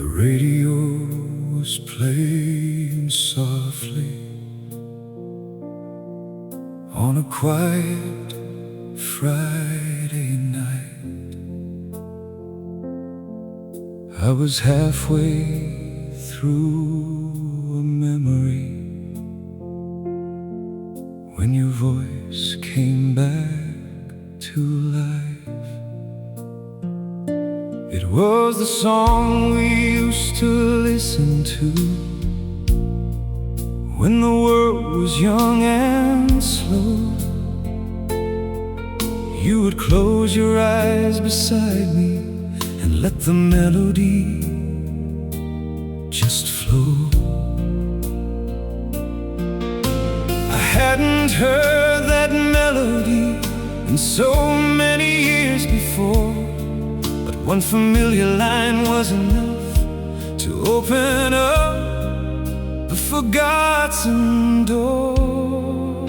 The radio was playing softly on a quiet Friday night. I was halfway through a memory when your voice came back to life. It was the song we used to listen to when the world was young and slow. You would close your eyes beside me and let the melody just flow. I hadn't heard that melody in so many years before, but one familiar line was enough to open up the forgotten door.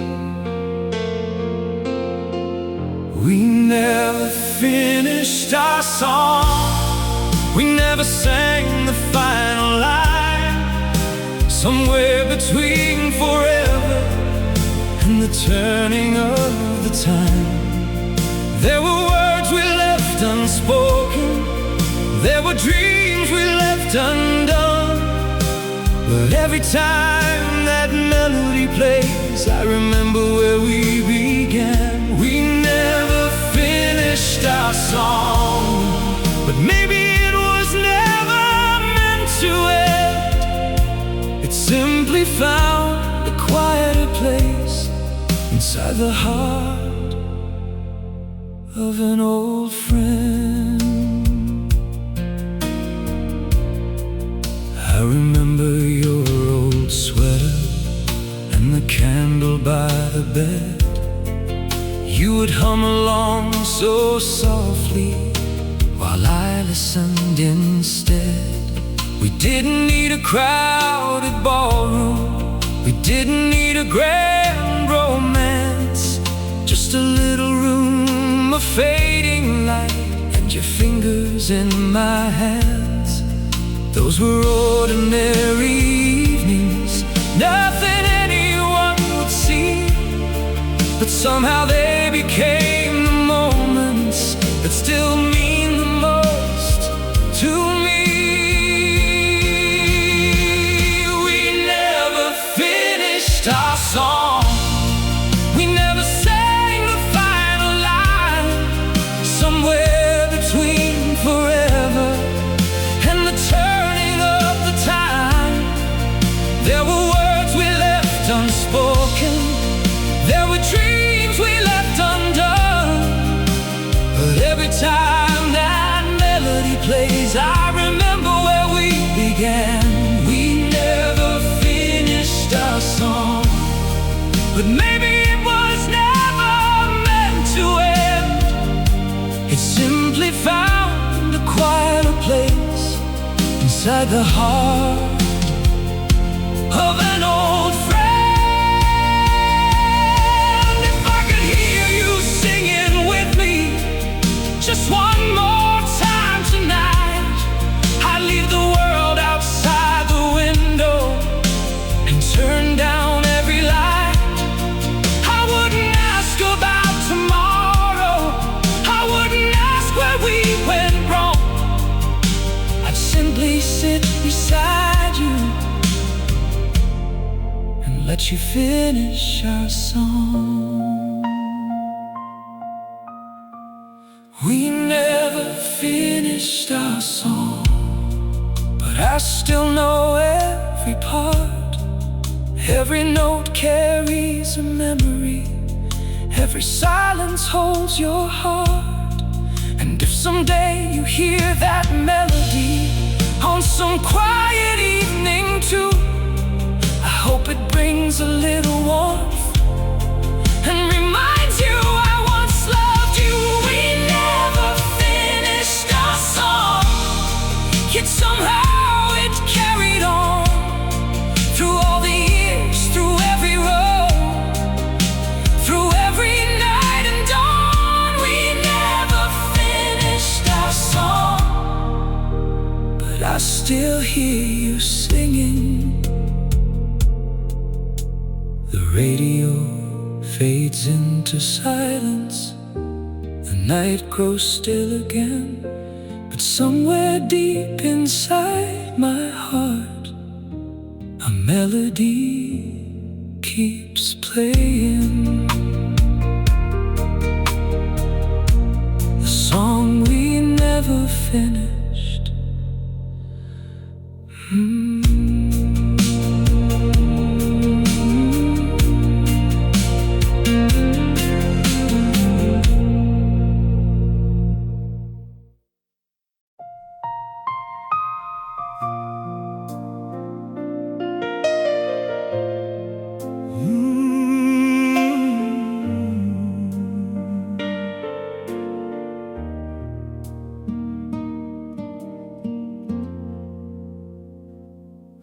We never finished our song, we never sang the final line. Somewhere between forever and the turning of the time, there were words we left unspoken, there were dreams we left undone. But every time that melody plays, I remember where we began. We never finished our song, but maybe it was never meant to end. It simply found a quieter place inside the heart of an old friend. I remember your old sweater and the candle by the bed. You would hum along so softly while I listened instead. We didn't need a crowded ballroom, we didn't need a grand romance, just a little room of fading light and your fingers in my hands. Those were ordinary evenings, nothing anyone would see, but somehow they became the moments that still mean the most to me. We never finished our song, we never sang the final line. Somewhere between forever and the turning of the time, there were words we left unspoken, there were dreams we left undone. But every time that melody plays, I remember where we began. We never finished our song, but maybe it was never meant to end. It simply found a quieter place inside the heart of an old friend. Just one more time tonight, I'd leave the world outside the window and turn down every light. I wouldn't ask about tomorrow, I wouldn't ask where we went wrong. I'd simply sit beside you and let you finish our song. We never finished our song, but I still know every part. Every note carries a memory, every silence holds your heart. And if someday you hear that melody on some quiet evening too, I hope it brings a little warmth and reminds you I once loved you. We never finished our song, yet somehow it carried on through all the years, through every road, through every night and dawn. We never finished our song, but I still hear you singing. The radio fades into silence. The night grows still again. But somewhere deep inside my heart, a melody keeps playing. The song we never finished.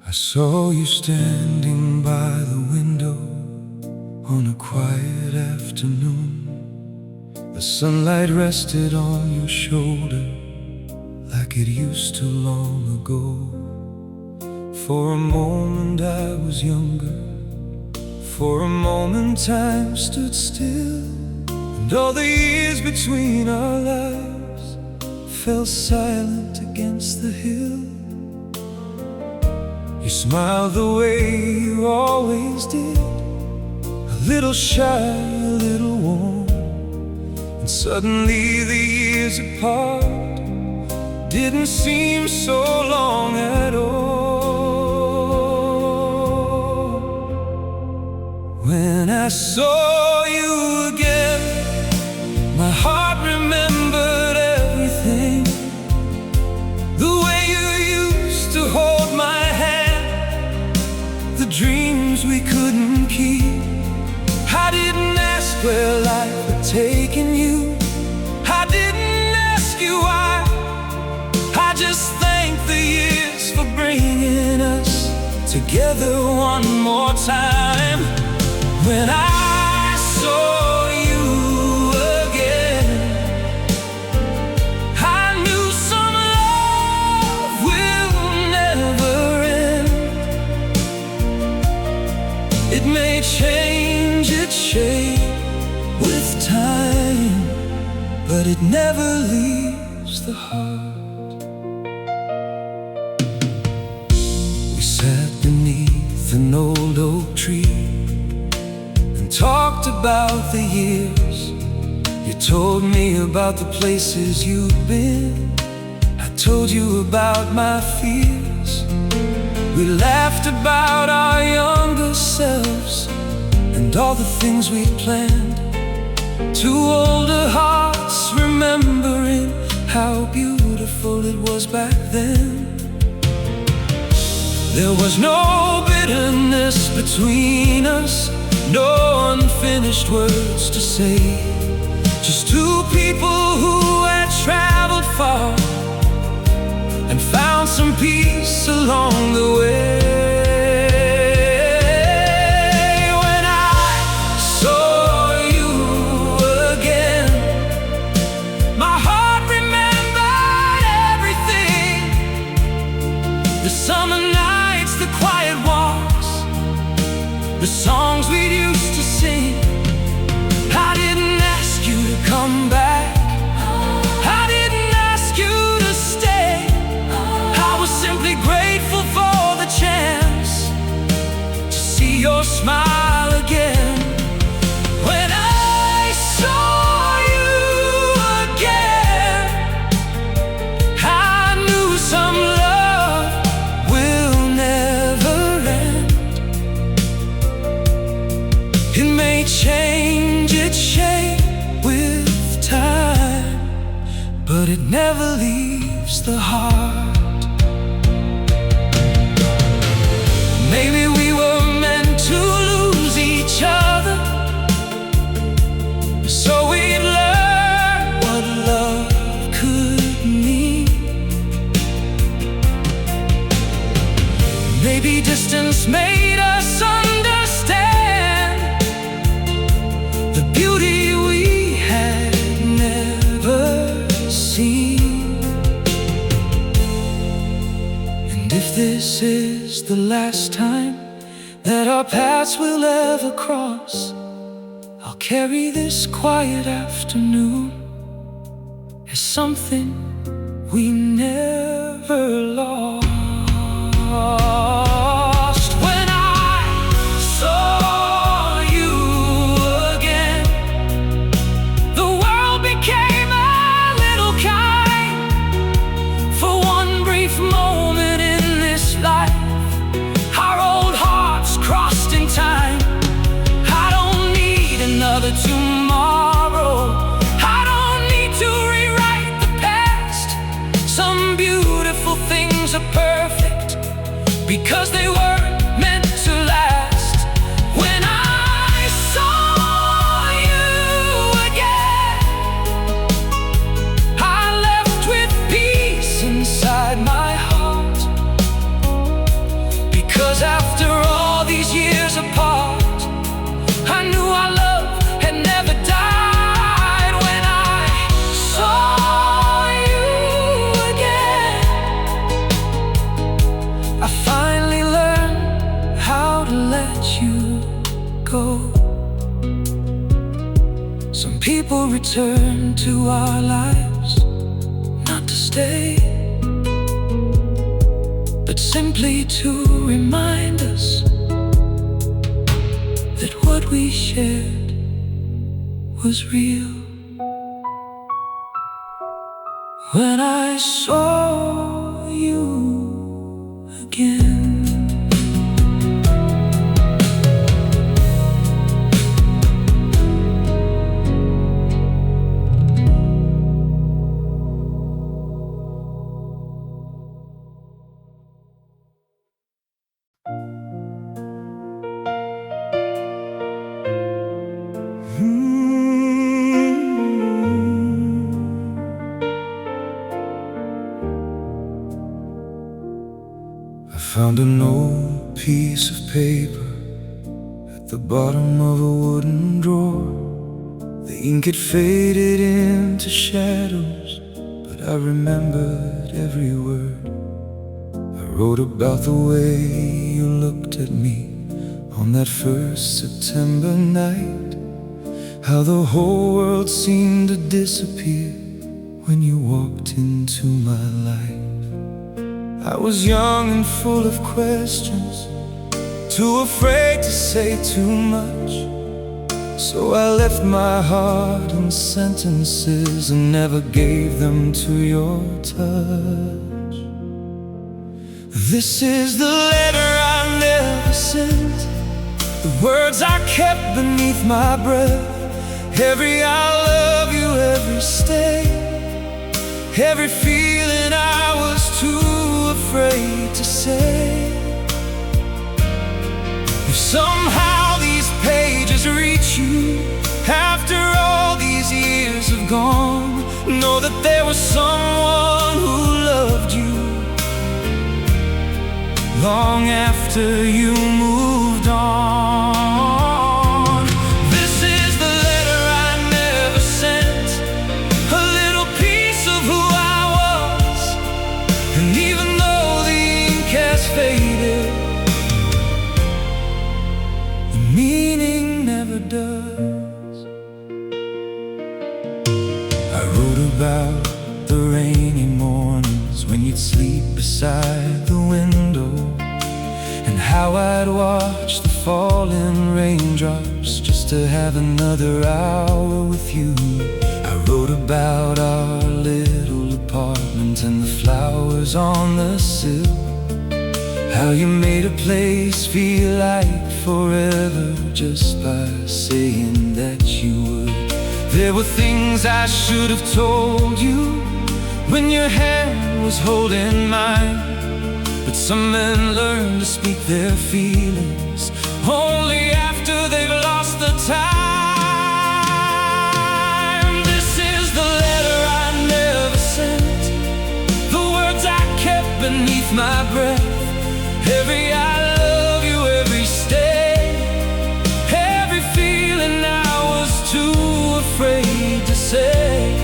I saw you standing by the window on a quiet afternoon. The sunlight rested on your shoulder like it used to long ago. For a moment I was younger. For a moment time stood still, and all the years between our lives fell silent against the hill. You smiled the way you always did, a little shy, a little warm. And suddenly the years apart didn't seem so long at all. When I saw you again, my heart remembered everything. The way you used to hold my hand, the dreams we couldn't keep. I didn't ask where life had taken you. I didn't ask you why. I just thank the years for bringing us together one more time. When I saw you again, I knew some love will never end. It may change its shape with time, but it never leaves the heart. We sat beneath an old oak tree and talked about the years. You told me about the places you've been. I told you about my fears. We laughed about our younger selves and all the things we'd planned. Two older hearts remembering how beautiful it was back then. There was no bitterness between us, no unfinished words to say. Just two people who had traveled far and found some peace along the way. When I saw you again, my heart remembered everything. The summer nights, the quiet walks, the songs we used to sing. I didn't ask you to come back. I didn't ask you to stay. I was simply grateful for the chance to see your smile again. When I saw you again, I knew some love will never end. It may change its shape with time, but it never leaves the heart. Maybe we were meant to lose each other, so we'd learn what love could mean. Maybe distance made us understand the beauty we had never seen. this is the last time that our paths will ever cross, I'll carry this quiet afternoon as something we never lost. When I saw you again, the world became a little kind. For one brief moment in this life, our old hearts crossed in time. I don't need another tomorrow. I don't need to rewrite the past. Some beautiful things are perfect because they weren't meant to last. When I saw you again, I left with peace inside my heart. Because after all these years apart, I knew our love had never died. When I saw you again, I finally learned how to let you go. Some people return to our lives not to stay, but simply to remind us that what we shared was real. When I saw you again. I found an old piece of paper at the bottom of a wooden drawer. The ink had faded into shadows, but I remembered every word. I wrote about the way you looked at me on that first September night, how the whole world seemed to disappear when you walked into my life. I was young and full of questions, too afraid to say too much. So I left my heart in sentences and never gave them to your touch. This is the letter I never sent, the words I kept beneath my breath. Every I love you, every stay, every feeling I was too afraid to say. If somehow these pages reach you after all these years have gone, know that there was someone who loved you long after you moved on. This is the letter I never sent, a little piece of who I was. And even though the ink has faded, the meaning never does. I wrote about the rainy mornings when you'd sleep beside the window, and how I'd watch the falling raindrops just to have another hour with you. I wrote about our little apartment and the flowers on the sill, how you made a place feel like forever just by saying that you would. There were things I should have told you when your hand was holding mine, but some men learn to speak their feelings only after they've lost the time. This is the letter I never sent, the words I kept beneath my breath. Every I love you, every stay, every feeling I was too afraid to say.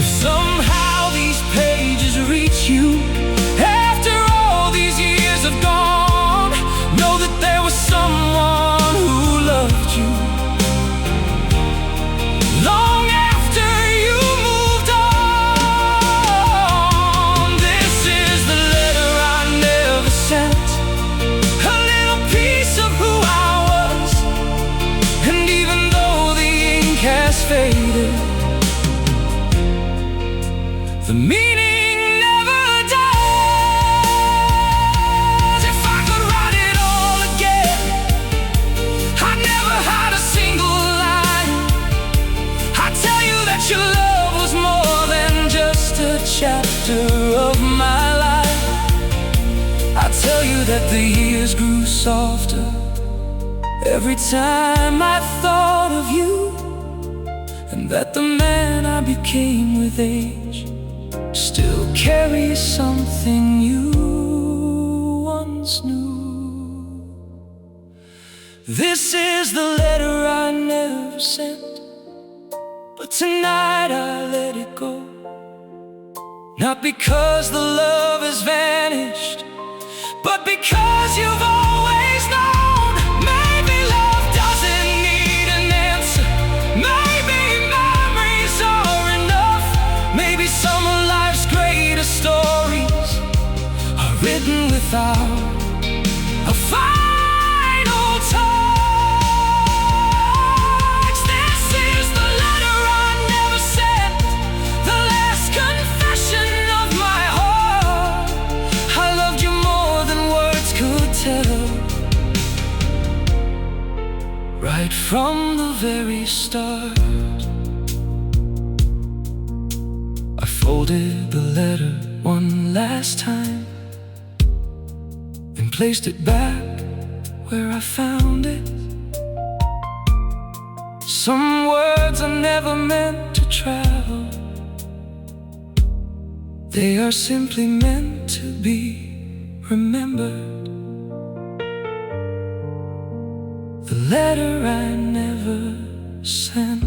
If somehow these pages reach you meaning never dies. If I could write it all again, I never had a single line. I tell you that your love was more than just a chapter of my life. I tell you that the years grew softer every time I thought of you, and that the man I became with age still carries something you once knew. This is the letter I never sent, but tonight I let it go. Not because the love has vanished, but because you've always known. Maybe love doesn't need an answer. Maybe memories are enough. Maybe some of life's greatest stories are written without a final touch. This is the letter I never sent, the last confession of my heart. I loved you more than words could tell, right from the very start. I folded the letter one last time and placed it back where I found it. Some words are never meant to travel, they are simply meant to be remembered. The letter I never sent.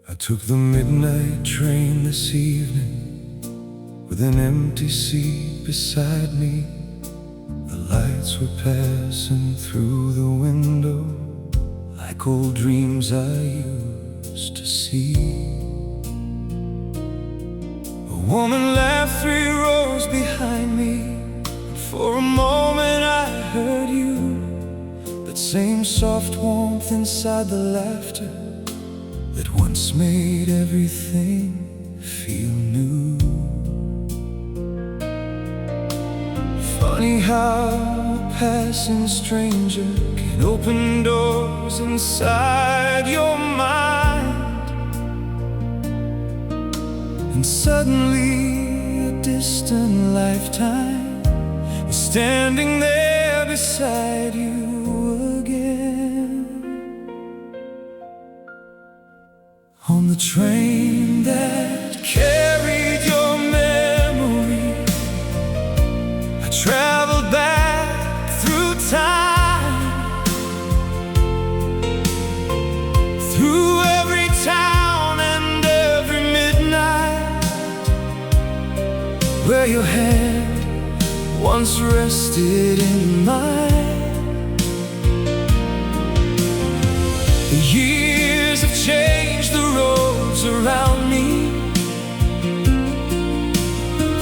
I took the midnight train this evening with an empty seat beside me. The lights were passing through the window like old dreams I used to see. A woman laughed 3 rows behind me, and for a moment I heard you. That same soft warmth inside the laughter that once made everything feel new. Funny how a passing stranger can open doors inside your mind, and suddenly a distant lifetime is standing there beside you again. On the train that carried your memory, I traveled back through time, through every town and every midnight where your hand once rested in mine. The years have changed the roads around me.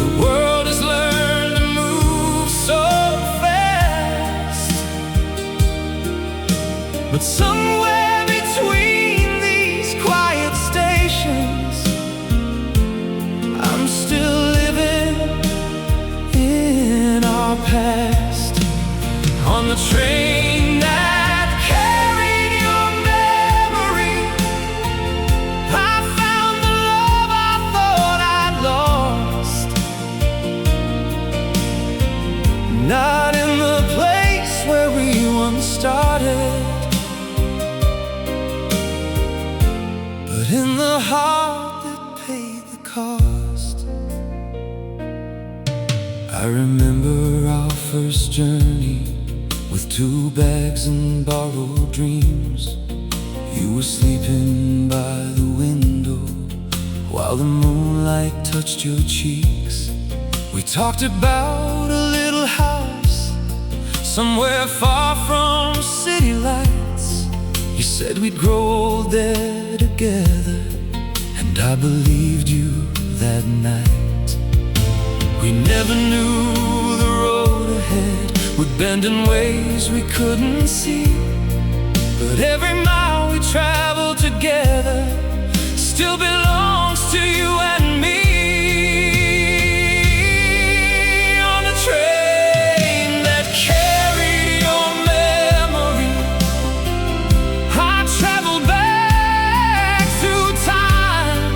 The world has learned to move so fast, but somewhere between these quiet stations, I'm still living in our past. On the train that carried your memory, I found the love I thought I'd lost. Not in the place where we once started, but in the heart that paid the cost. I remember our first journey with 2 bags and borrowed dreams. You were sleeping by the window while the moonlight touched your cheeks. We talked about a little house somewhere far from city lights. You said we'd grow old there together, and I believed you that night. We never knew the road ahead would bend in ways we couldn't see, but every mile we traveled together still belongs to you and me. On the train that carried your memory, I traveled back through time,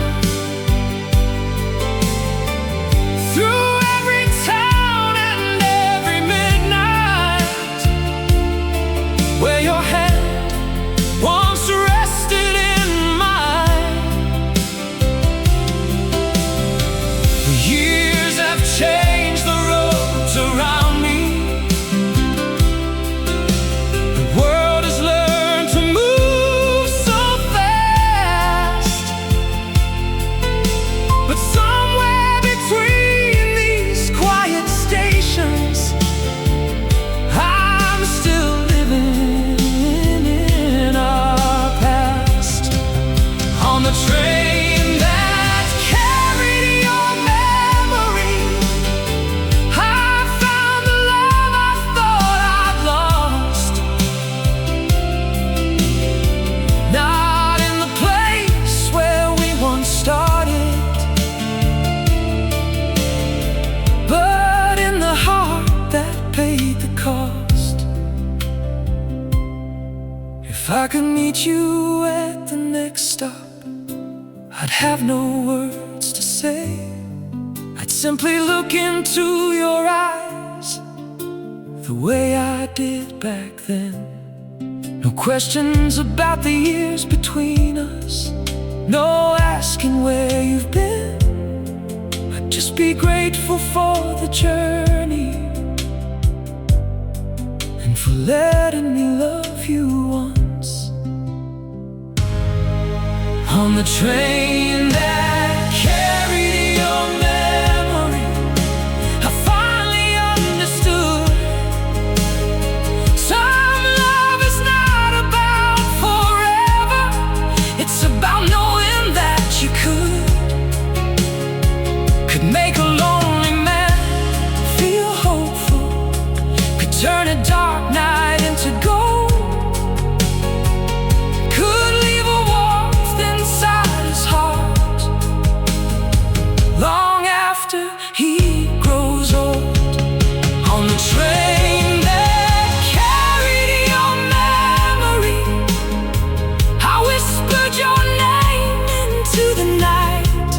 through every town and every midnight, where your hand once rested in mine. The years have changed the roads around me. The world has learned to move so fast, but somewhere between these quiet stations, I'm still living in our past. On the train that carried your memory, I found the love I thought I'd lost. Not in the place where we once started, but in the heart that paid the cost. If I could meet you at the next stop, I'd have no words to say. I'd simply look into your eyes the way I did back then. No questions about the years between us, no asking where you've been. I'd just be grateful for the journey and for letting me love you once. On the train that carried your memory, I finally understood some love is not about forever. It's about knowing that you could make a lonely man feel hopeful, could turn a dark night into gold, could leave a warmth inside his heart long after he grows old. On the train that carried your memory, I whispered your name into the night,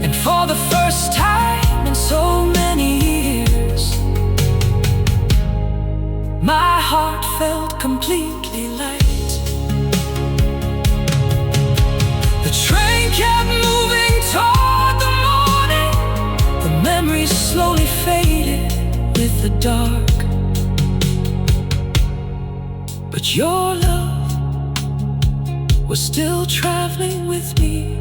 and for the first time in so many years, my heart felt completely light. The train kept moving toward the morning. The memories slowly faded with the dark, but your love was still traveling with me.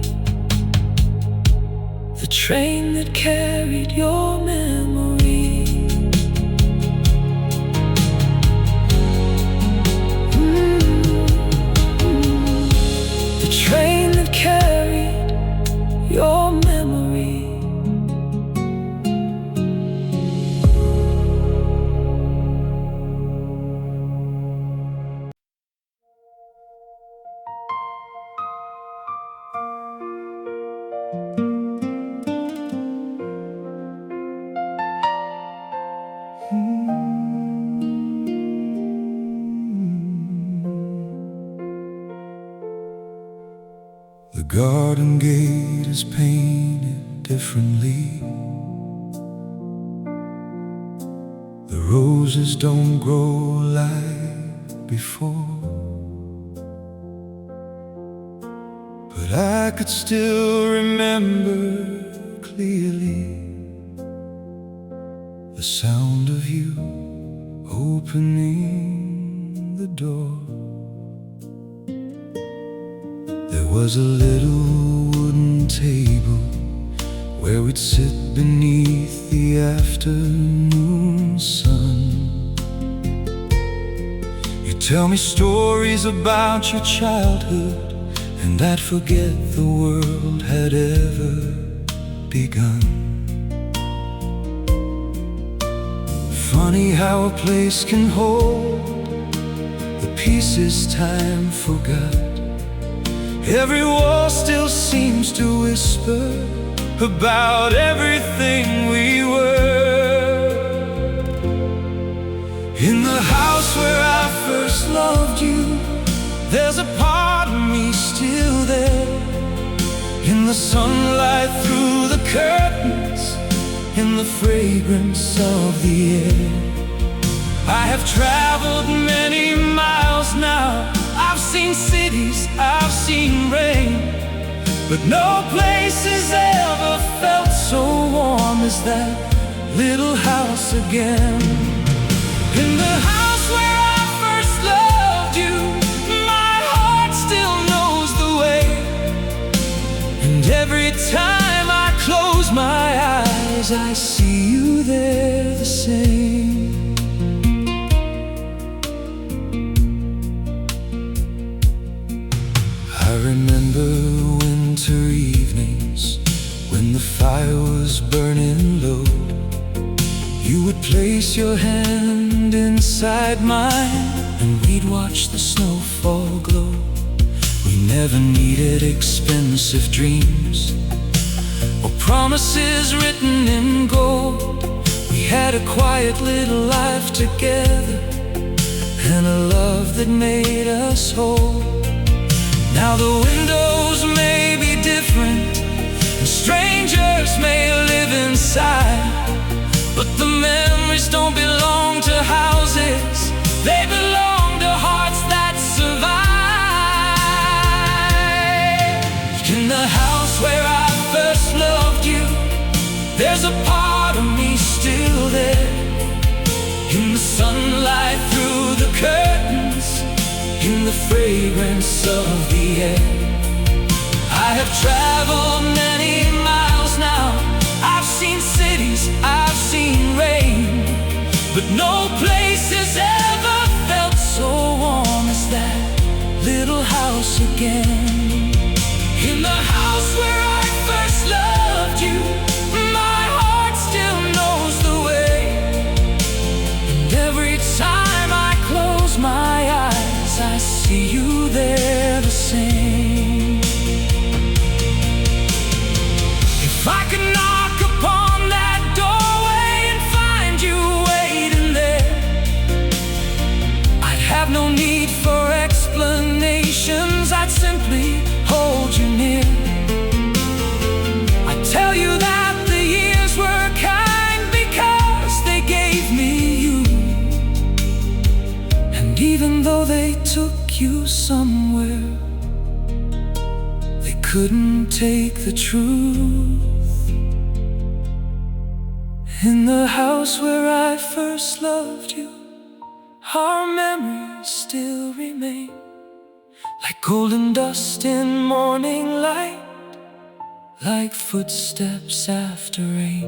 The train that carried your memory. The train that carried your memory. The garden gate is painted differently. The roses don't grow like before, but I could still remember clearly the sound of you opening the door. There was a little wooden table where we'd sit beneath the afternoon sun. tell me stories about your childhood, and I'd forget the world had ever begun. Funny how a place can hold the pieces time forgot. Every wall still seems to whisper about everything we were. In the house where I first loved you, there's a part of me still there. In the sunlight through the curtains, in the fragrance of the air. I have traveled many miles now. I've seen cities, I've seen rain, but no place has ever felt so warm as that little house again. In the house where I first loved you, my heart still knows the way. And every time I close my eyes, I see you there the same. I remember winter evenings when the fire was burning low. You would place your hand inside mine, and we'd watch the snowfall glow. We never needed expensive dreams or promises written in gold. We had a quiet little life together, and a love that made us whole. Now the windows may be different, and strangers may live inside, but the memories don't belong to houses, they belong to hearts that survive. In the house where I first loved you, there's a part of me still there. In the sunlight through the curtains, in the fragrance of the air. I have traveled many miles now. I've seen cities, I've seen rain, but no place has ever felt so warm as that little house again. In the house where I first loved you, my heart still knows the way. And every time I close my eyes, I see you there the same. If I could knock upon that doorway and find you waiting there, I'd have no need for explanations, I'd simply hold you near. I'd tell you that the years were kind because they gave me you. And even though they took you somewhere, they couldn't take the truth. In the house where I first loved you, our memories still remain, like golden dust in morning light, like footsteps after rain.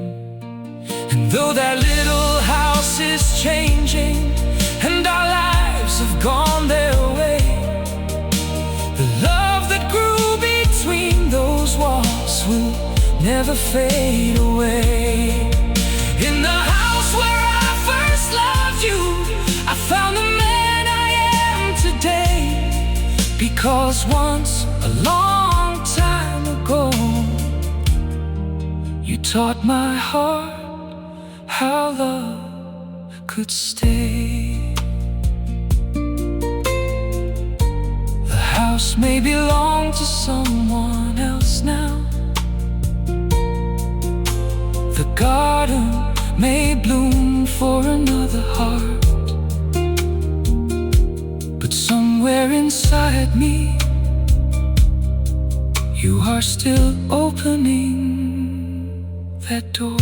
And though that little house is changing, and our lives have gone their way, the love that grew between those walls will never fade away. In the house where I first loved you, I found the man I am today, because once, a long time ago, you taught my heart how love could stay. The house may belong to someone else now, the garden may bloom for another heart, but somewhere inside me, you are still opening that door.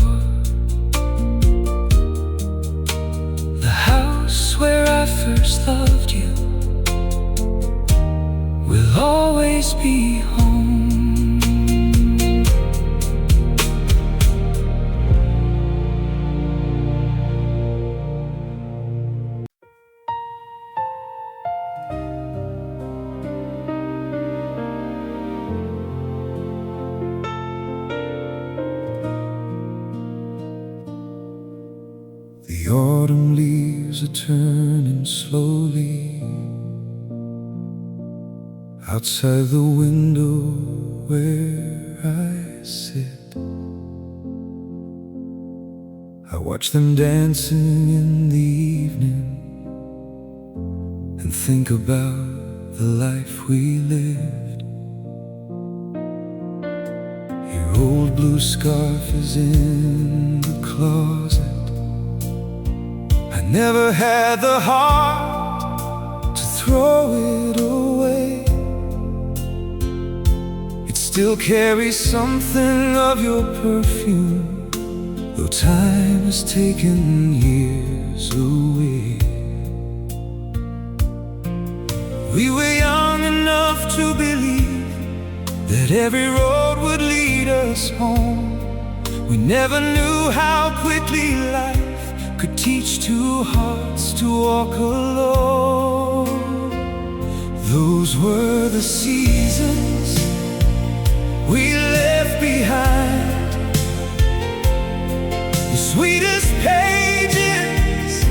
The house where I first loved you will always be home. autumn leaves are turning slowly. Outside the window where I sit, I watch them dancing in the evening and think about the life we lived. Your old blue scarf is in the closet. I never had the heart to throw it away. It still carries something of your perfume, though time has taken years away. We were young enough to believe that every road would lead us home. We never knew how quickly life could teach two hearts to walk alone. Those were the seasons we left behind, the sweetest pages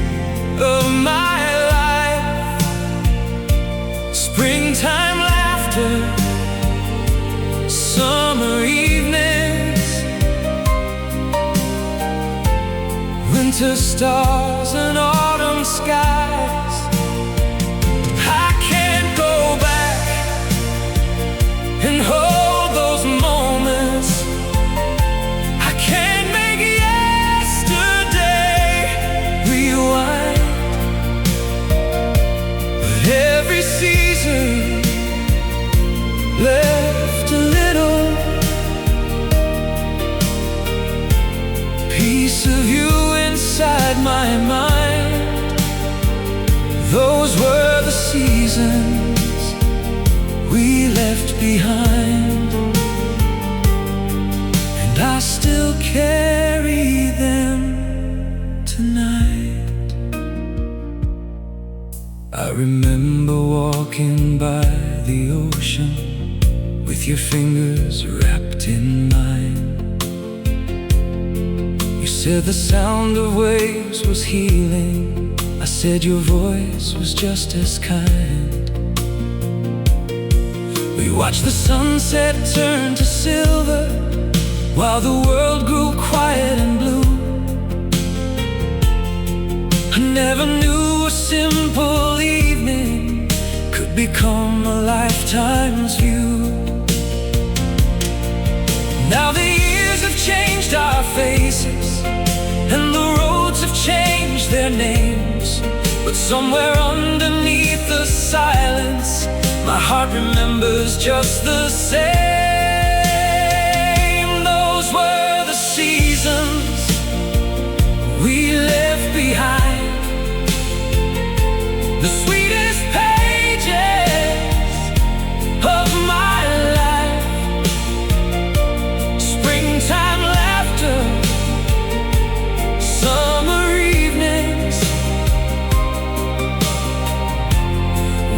of my life. Springtime laughter, summer evenings, winter stars and autumn skies. I can't go back and hold those moments. I can't make yesterday rewind. But every season left a little piece of you inside my mind. Those were the seasons we left behind, and I still carry them tonight. I remember walking by the ocean with your fingers wrapped in mine. You said the sound of waves was healing. I said your voice was just as kind. We watched the sunset turn to silver while the world grew quiet and blue. I never knew a simple evening could become a lifetime's view. Now the years have changed our faces, and the roads have changed their names, but somewhere underneath the silence, my heart remembers just the same. Those were the seasons we left behind, the sweetest pages of my life. Springtime laughter, summer evenings,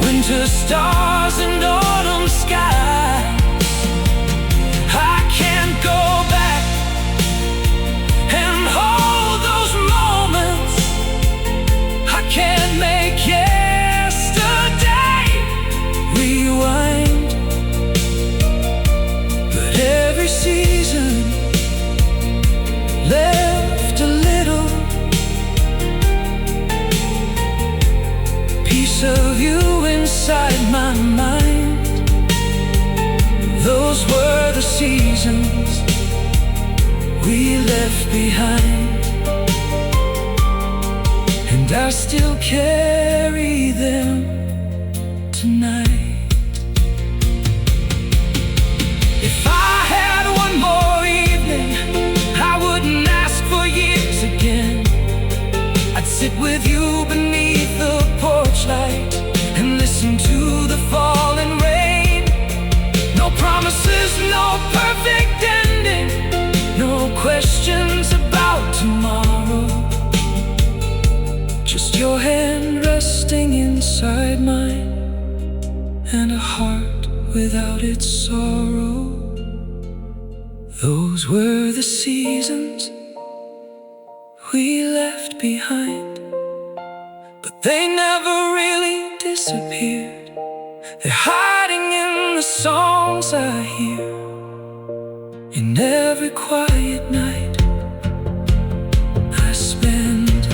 winter stars and autumn skies. I can't go back and hold those moments. I can't make yesterday rewind. But every season left a little piece of you inside my mind. Those were the seasons we left behind, and I still carry them tonight. If I had one more evening, I wouldn't ask for years again. I'd sit with you beneath the porch light and listen to the falling rain. No promises, no perfect ending, no questions about tomorrow. Just your hand resting inside mine, and a heart without its sorrow. Those were the seasons we left behind, They never really disappeared. They're hiding in the songs I hear in every quiet night I spend.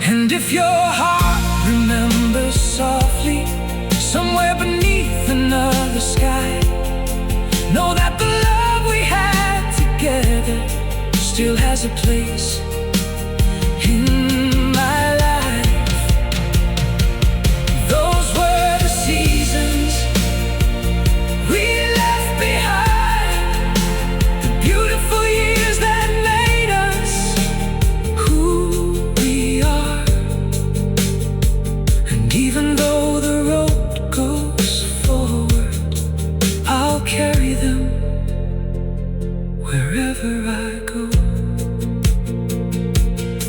And if your heart remembers softly somewhere beneath another sky, know that the love we had together still has a place in my life. Those were the seasons we left behind, the beautiful years that made us who we are. And even though the road goes forward, I'll carry them wherever I go.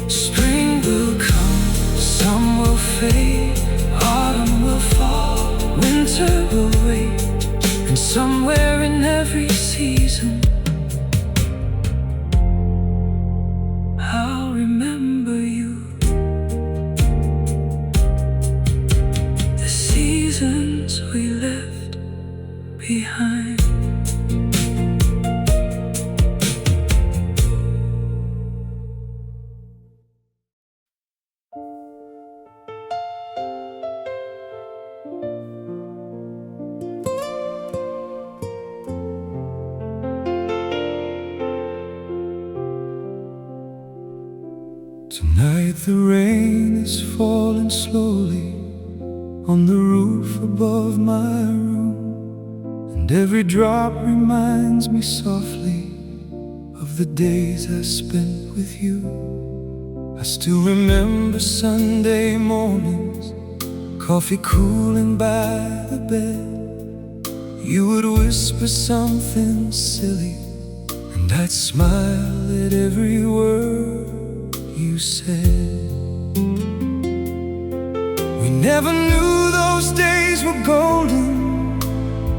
Spring will come, some will fade, autumn will fall, winter will wait, and somewhere in every season I'll remember you. The seasons we left behind. Tonight the rain is falling slowly on the roof above my room, and every drop reminds me softly of the days I spent with you. I still remember Sunday mornings, coffee cooling by the bed. You would whisper something silly, and I'd smile at every word you said. We never knew those days were golden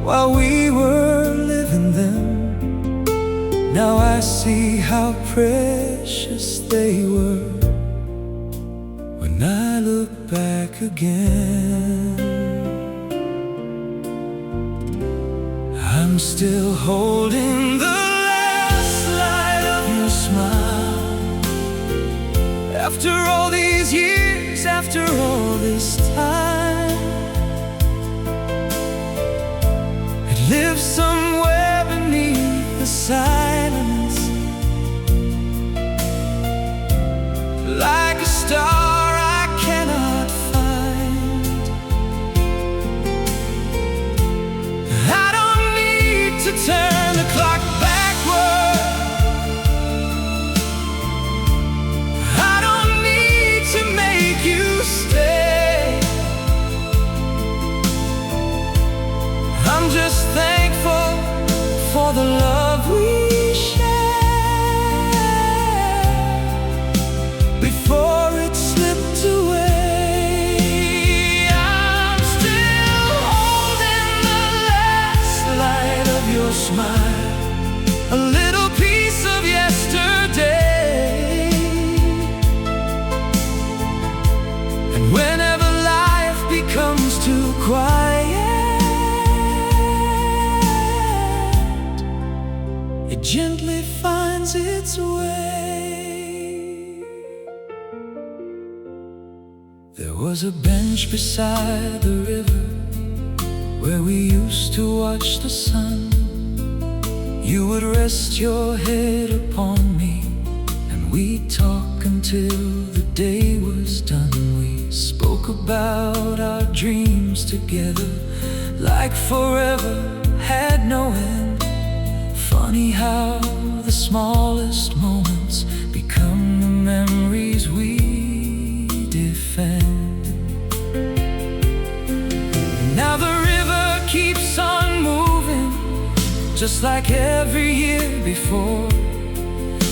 while we were living them. Now I see how precious they were when I look back again. I'm still holding the last light of your smile. After all these years, after all this time, it lives somewhere beneath the silence, like a star I cannot find. I don't need to turn the clock backward. I don't need to make you stay. I'm just thankful for the love we shared before it slipped away. I'm still holding the last light of your smile, a little piece of yesterday. And whenever life becomes too quiet, it gently finds its way. There was a bench beside the river where we used to watch the sun. You would rest your head upon me, and we'd talk until the day was done. We spoke about our dreams together like forever had no end. Funny how the smallest moments become the memories we defend. Now the river keeps on moving, just like every year before.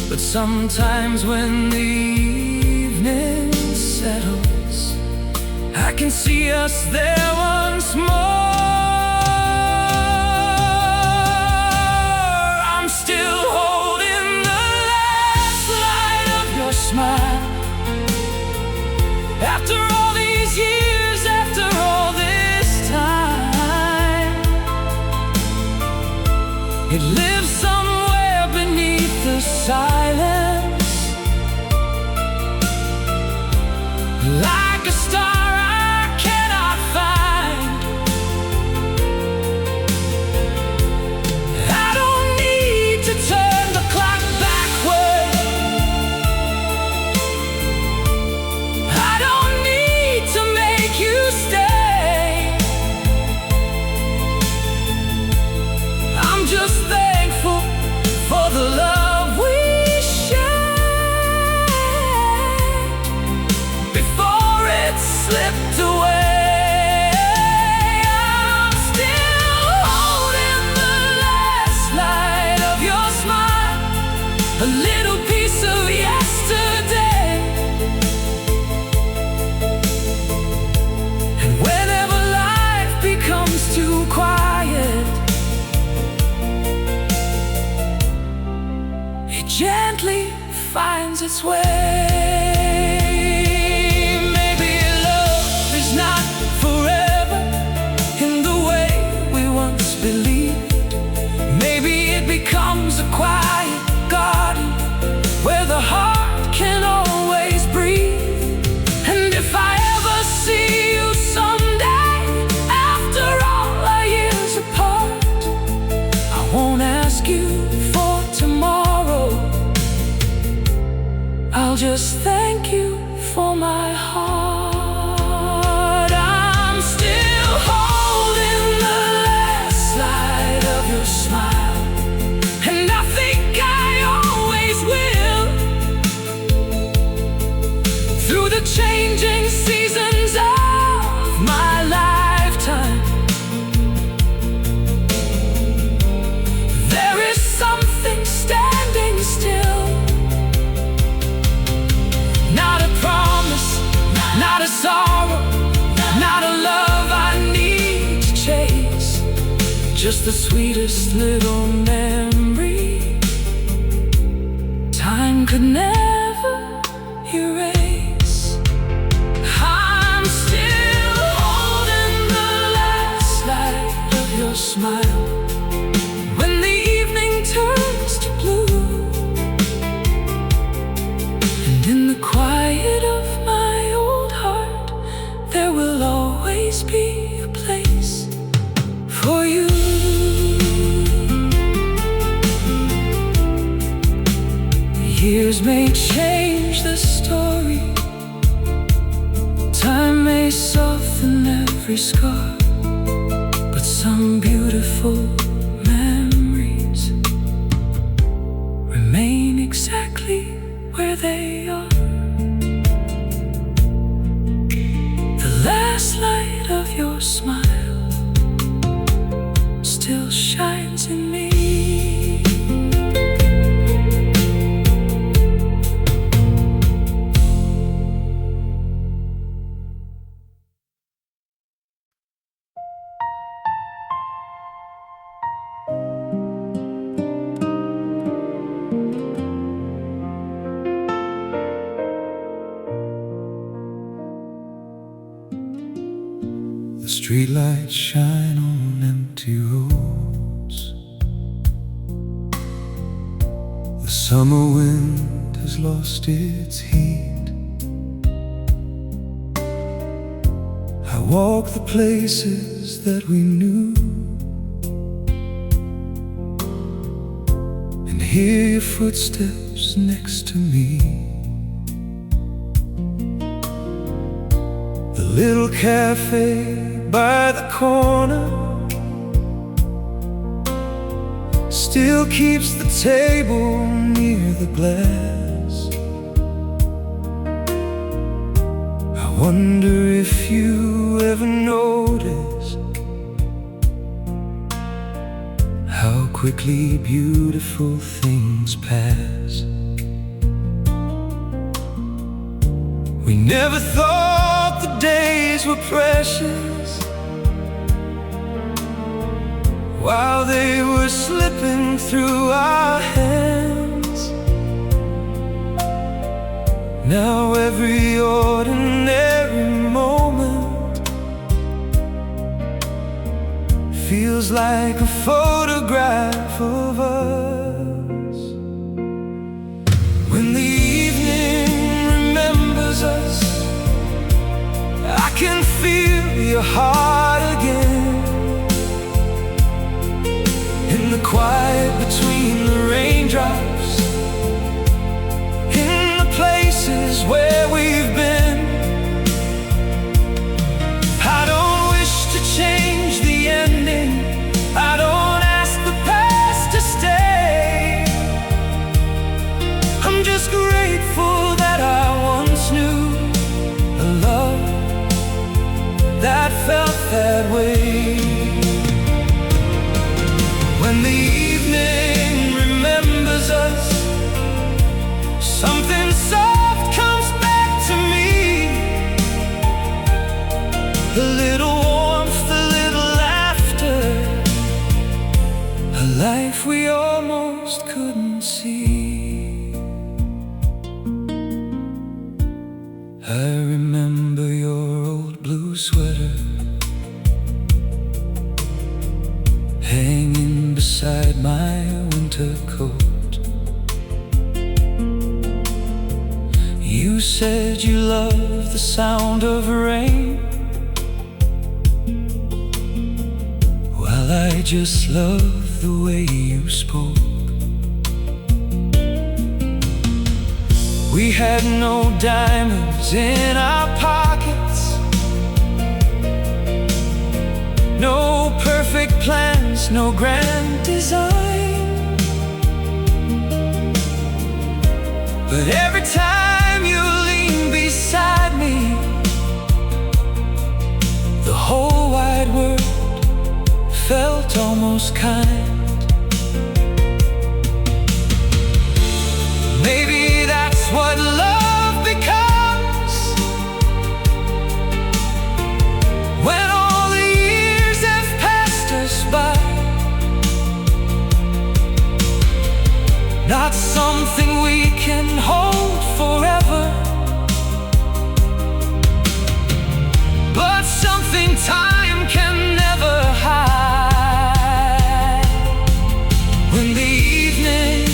But sometimes when the evening settles, I can see us there once more. I'm still holding the last light of your smile, slipped away. I'm still holding the last light of your smile, a little piece of yesterday. And whenever life becomes too quiet, it gently finds its way. Maybe love is not forever in the way we once believed. Maybe it becomes a quiet garden where the heart can always breathe. And if I ever see you someday, after all our years apart, I won't ask you for tomorrow. I'll just thank you for my heart. I'm still holding the last light of your smile, and I think I always will. Through the changing seasons of my lifetime, there is something standing still. Not a promise, not a sorrow, not a love I need to chase, just the sweetest little memory time could never erase. I'm still holding the last light of your smile when the evening turns to blue. In the quiet of my old heart, there will always be a place for you. Years may change the story, time may soften every scar, but some beautiful memories remain exactly where they are. The last light of your smile still shines in me. The streetlights shine on empty roads. The summer wind has lost its heat. I walk the places that we knew and hear your footsteps next to me. The little cafe by the corner still keeps the table near the glass. I wonder if you ever noticed how quickly beautiful things pass. We never thought the days were precious while they were slipping through our hands. Now every ordinary moment feels like a photograph of us. When the evening remembers us, I can feel your heart again. In the quiet between the raindrops, in the places where we've been, I don't wish to change the ending. I don't ask the past to stay. I remember your old blue sweater hanging beside my winter coat. You said you loved the sound of rain, while I just loved the way you spoke. We had no diamonds in our pockets, no perfect plans, no grand design. But every time you lean beside me, the whole wide world felt almost kind. Maybe that's what love becomes, when all the years have passed us by. Not something we can hold forever, but something time can never hide. When the evening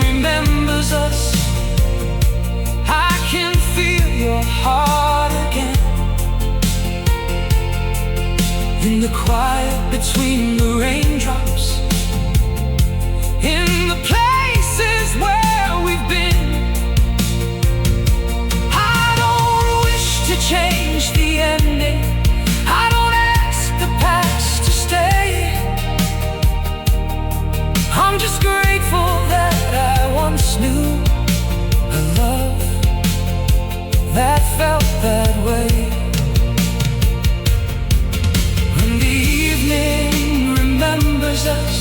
remembers us, I can feel your heart again. In the quiet between the raindrops, in the places where we've been, I don't wish to change the ending. I don't ask the past to stay. I'm just grateful that I once knew a love that felt that way. When the evening remembers us,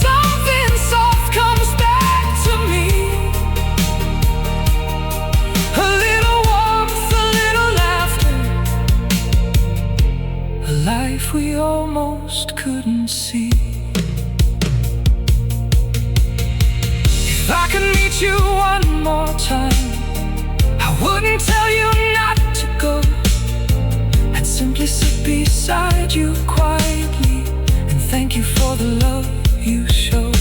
something soft comes back to me. A little warmth, a little laughter, a life we almost couldn't see. If I could meet you one more time, I wouldn't tell you not to go. I'd simply sit beside you quietly and thank you for the love you show.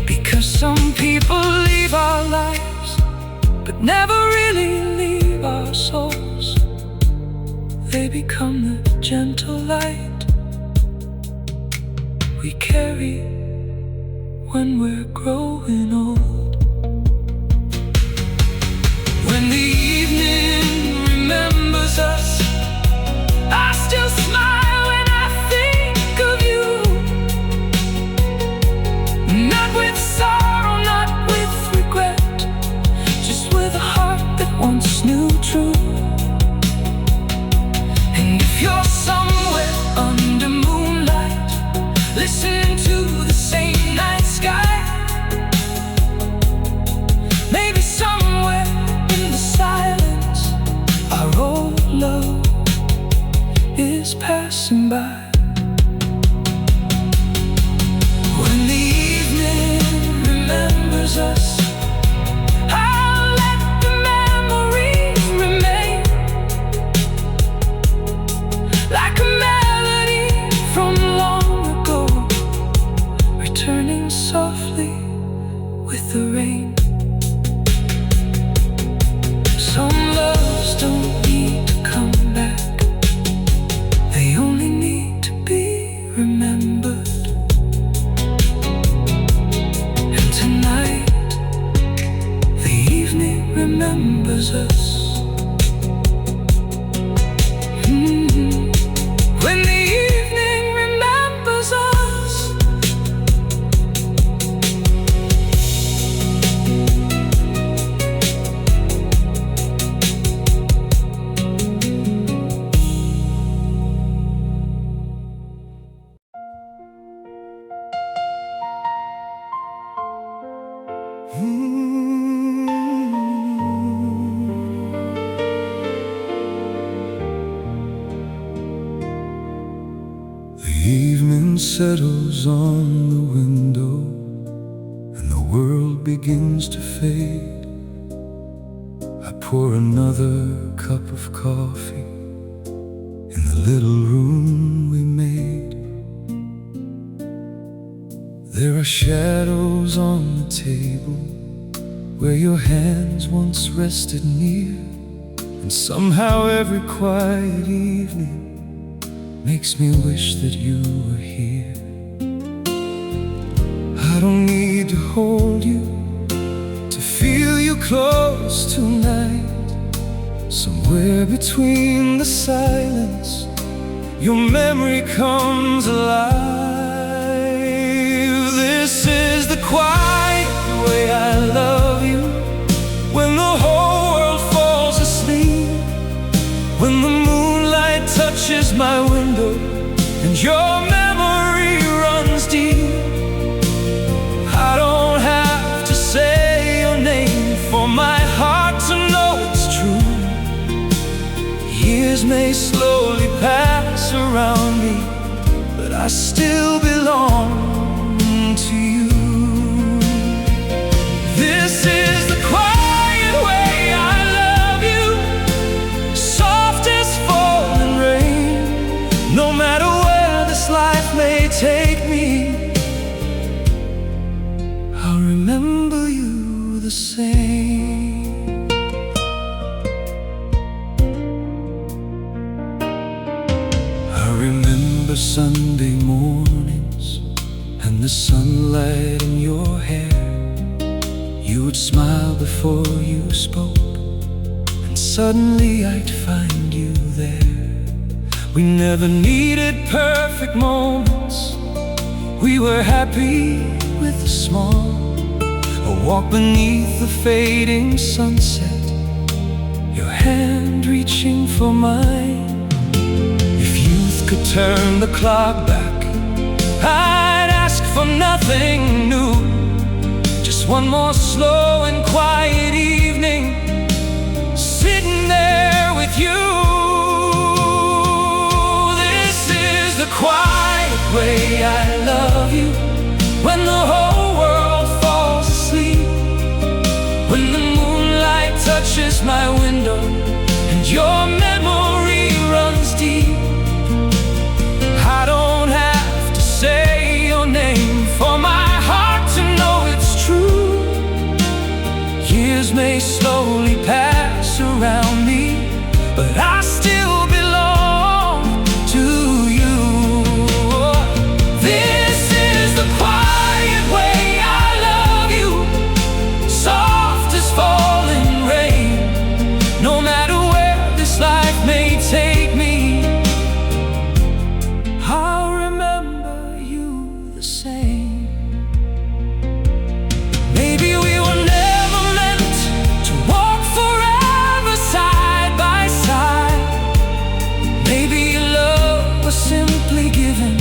Because some people leave our lives, but never really leave our souls. They become the gentle light we carry when we're growing old. When the evening remembers us, I still smile when I think of you. Not with sorrow, not with regret, just with a heart that once knew true. And if you're somewhere under moonlight, listening to the same night sky, maybe somewhere in the silence, our old love is passing by. When the evening remembers us, I'll let the memories remain, like a melody from long ago, returning softly with the rain. Some loves don't need to come back, they only need to be remembered. And tonight, the evening remembers us. When the evening remembers us, The evening settles on the window and the world begins to fade. I pour another cup of coffee in the little room we made. There are shadows on the table where your hands once rested near, and somehow every quiet evening makes me wish that you were here. I don't need to hold you to feel you close tonight. Somewhere between the silence, your memory comes alive. This is the quiet way I love you, when the whole world falls asleep, when the moonlight touches my window and your memory runs deep. I don't have to say your name for my heart to know it's true. Years may slowly pass around me, but I still belong to you. This is the quiet way I love you, soft as falling rain. No matter where this life may take me, I'll remember you the same. I remember Sunday mornings and the sunlight in your hair. You would smile before you spoke, and suddenly I'd find you there. We never needed perfect moments. We were happy with the small, a walk beneath the fading sunset, your hand reaching for mine. If youth could turn the clock back, I'd ask for nothing new, just one more slow and quiet evening, sitting there with you. This is the quiet way I love you, when the whole world falls asleep, when the moonlight touches my window and your memory runs deep. I don't have to say your name for my heart to know it's true. Years may slowly pass around me, but I still belong to you. This is the quiet way I love you, soft as falling rain. No matter where this life may take me, I'll remember you the same. Maybe we were never meant to walk forever side by side. Maybe your love was simply given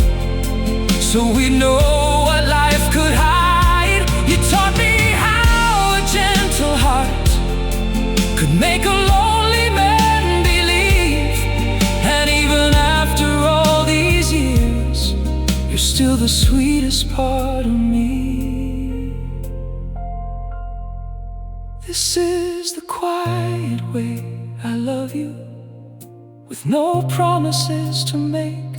so we know what life could hide. You taught me how a gentle heart could make a lonely man believe. And even after all these years, you're still the sweetest part of me. This is the quiet way I love you, with no promises to make,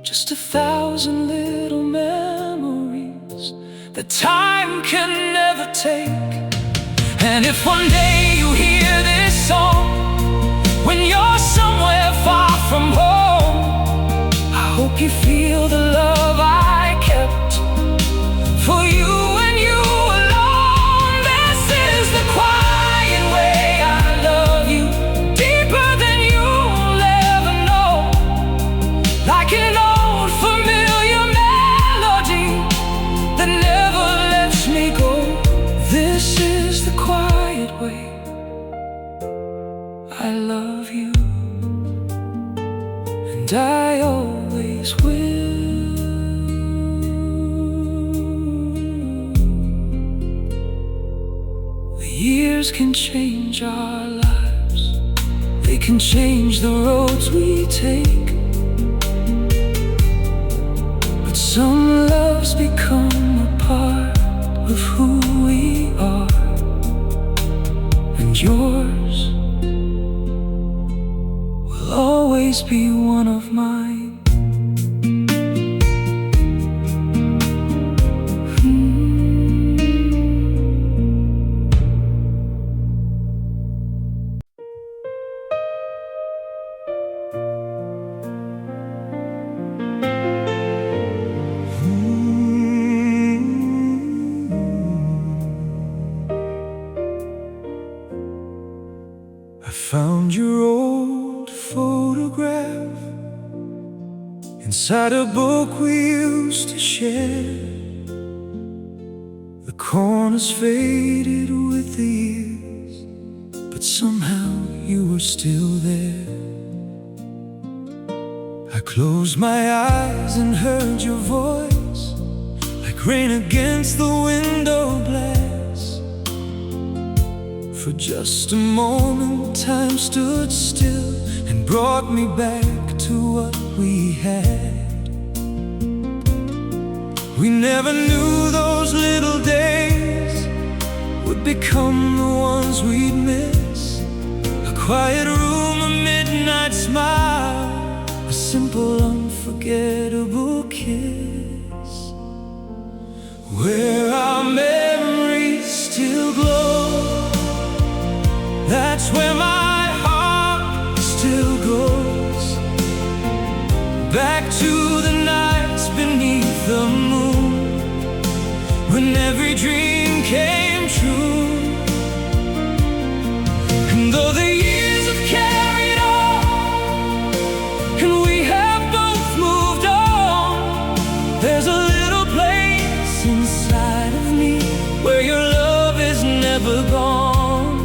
just 1,000 little memories that time can never take. And if one day you hear this song, when you're somewhere far from home, I hope you feel the love I kept for you and you alone. This is the quiet way I love you, deeper than you'll ever know, like an old familiar melody that never lets me go. This is the quiet way I love you, and I always will. The years can change our lives, they can change the roads we take, but some loves become a part of who we are. And and yours will always be one of mine. I found your old photograph inside a book we used to share. The corners faded with the years, but somehow you were still there. I closed my eyes and heard your voice, like rain against the window glass. For just a moment, time stood still and brought me back to what we had. We never knew those little days would become the ones we'd miss. A quiet room, a midnight smile, a simple, unforgettable kiss, where our memories still glow. That's where my heart still goes, back to the nights beneath the moon, when every dream came true. And though the years have carried on, and we have both moved on, there's a little place inside of me where your love is never gone,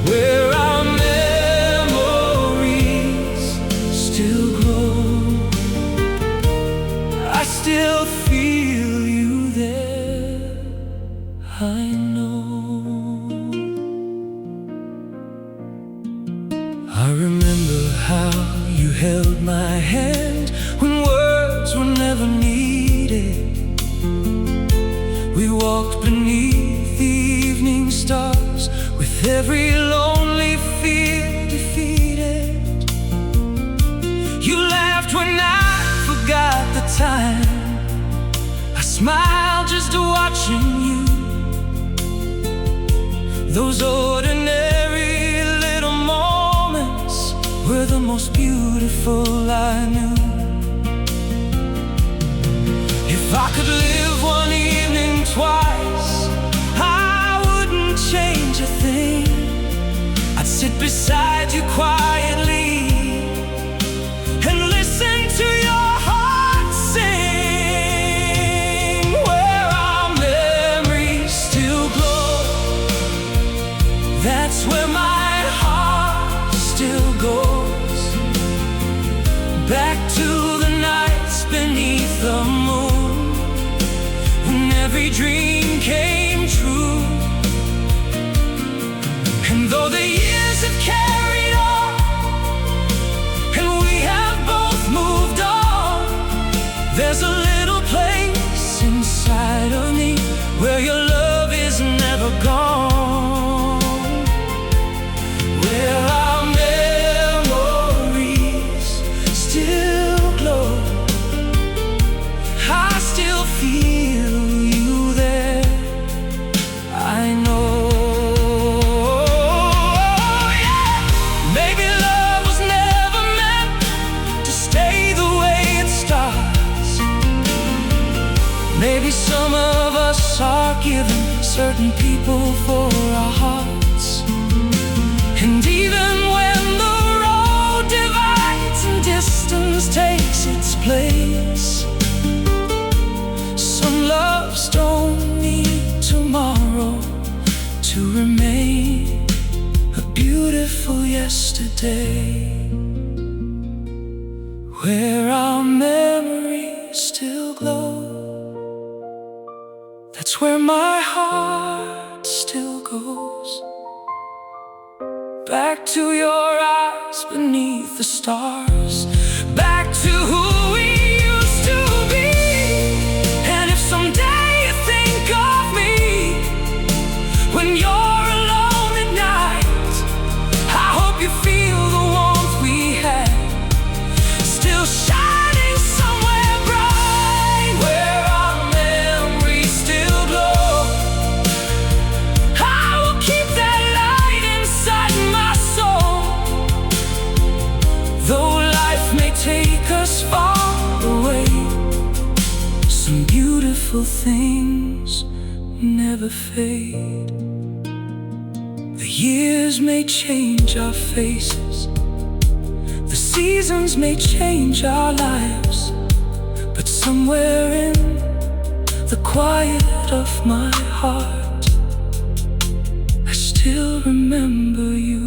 where our memories still glow. I still feel you there, I know. I remember how you held my hand when words were never needed. We walked beneath the evening stars, with every lonely fear defeated. You laughed when I forgot the time. I smiled just watching you. Those ordinary little moments were the most beautiful I knew. If I could live one evening twice, I wouldn't change a thing. I'd sit beside you quietly and listen to your heart sing, where our memories still glow. That's where my heart still goes, back to the nights beneath the moon, when every dream came true. And though the years have carried on, and we have both moved on, there's a little place inside of me where your love is never gone, where our memories still glow. I still feel you there, I know. Maybe some of us are given certain people for our hearts, and even when the road divides and distance takes its place, some loves don't need tomorrow to remain a beautiful yesterday, where our memories still glow. That's where my heart still goes, back to your eyes beneath the stars, back to who we used to be. And if someday you think of me when you're beautiful things never fade. The years may change our faces, the seasons may change our lives, but somewhere in the quiet of my heart, I still remember you.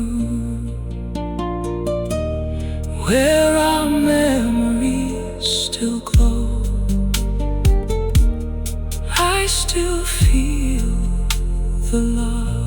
Where our memories still glow, I still feel the love.